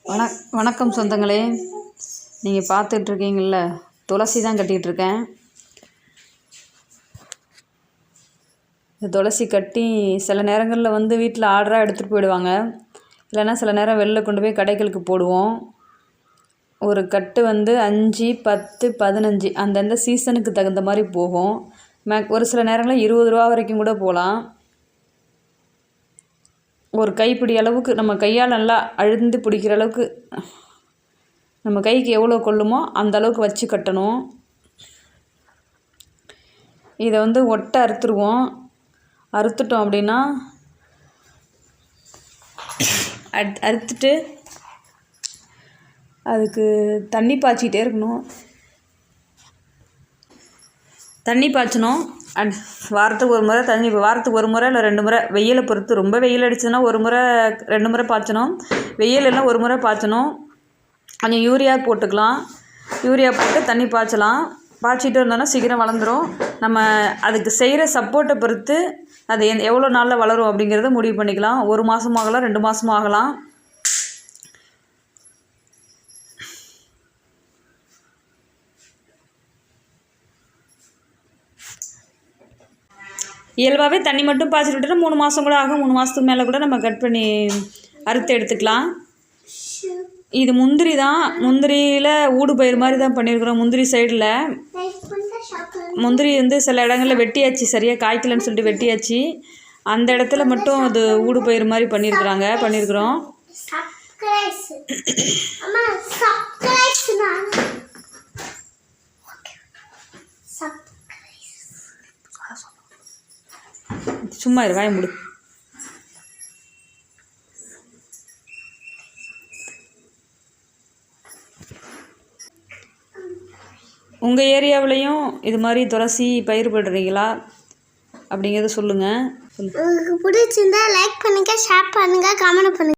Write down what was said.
வணக்கம் சொந்தங்களே, நீங்கள் பார்த்துட்ருக்கீங்கள துளசி தான் கட்டிகிட்ருக்கேன். இந்த துளசி கட்டி சில நேரங்களில் வீட்டில் ஆர்டராக எடுத்துகிட்டு போயிடுவாங்க. இல்லைன்னா சில நேரம் வெளில கொண்டு போய் கடைகளுக்கு போடுவோம். ஒரு கட்டு 5, 10, 15 அந்தந்த சீசனுக்கு தகுந்த மாதிரி போகும். ஒரு சில நேரங்களில் 20 ரூபா வரைக்கும் கூட போகலாம். ஒரு கைப்பிடி அளவுக்கு நம்ம கையால் நல்லா அழுந்து பிடிக்கிற அளவுக்கு நம்ம கைக்கு எவ்வளோ கொள்ளுமோ அந்த அளவுக்கு வச்சு கட்டணும். இதை ஒட்டை அறுத்துருவோம். அறுத்துட்டோம் அப்படின்னா அறுத்துட்டு அதுக்கு தண்ணி பாய்ச்சிக்கிட்டே இருக்கணும். தண்ணி பாய்ச்சணும். வாரத்துக்கு ஒரு முறை தண்ணி, வாரத்துக்கு ஒரு முறை இல்லை 2 முறை, வெயிலை பொறுத்து. ரொம்ப வெயில் அடிச்சதுன்னா 1 முறை 2 முறை பாய்ச்சணும். வெயில் எல்லாம் 1 முறை பாய்ச்சணும். கொஞ்சம் யூரியா போட்டுக்கலாம். யூரியா போட்டு தண்ணி பாய்ச்சலாம். பாய்ச்சிட்டு இருந்தோன்னா சீக்கிரம் வளர்ந்துடும். நம்ம அதுக்கு செய்கிற சப்போர்ட்டை பொறுத்து அது எவ்வளோ நாளில் வளரும் அப்படிங்கிறத முடிவு பண்ணிக்கலாம். 1 மாதமும் ஆகலாம், 2 மாதமும் ஆகலாம். இயல்பாகவே தண்ணி மட்டும் பாய்ச்சிட்டு விட்டுட்டு 3 மாதம் கூட ஆகும். 3 மாதத்துக்கு மேலே கூட நம்ம கட் பண்ணி அறுத்து எடுத்துக்கலாம். இது முந்திரி தான். முந்திரியில் ஊடு பயிர் மாதிரி தான் பண்ணியிருக்கிறோம். முந்திரி சைடில் முந்திரி சில இடங்களில் வெட்டியாச்சு, சரியாக காய்க்கலன்னு சொல்லிட்டு வெட்டியாச்சு. அந்த இடத்துல மட்டும் அது ஊடு பயிர் மாதிரி பண்ணியிருக்கிறோம். சும்மா இரு, வாய மூடு. உங்கள் ஏரியாவிலையும் இது மாதிரி துளசி பயிர் போடுறீங்களா அப்படிங்கிறத சொல்லுங்கள். உங்களுக்கு பிடிச்சிருந்தா லைக் பண்ணுங்கள், ஷேர் பண்ணுங்கள், கமெண்ட் பண்ணுங்கள்.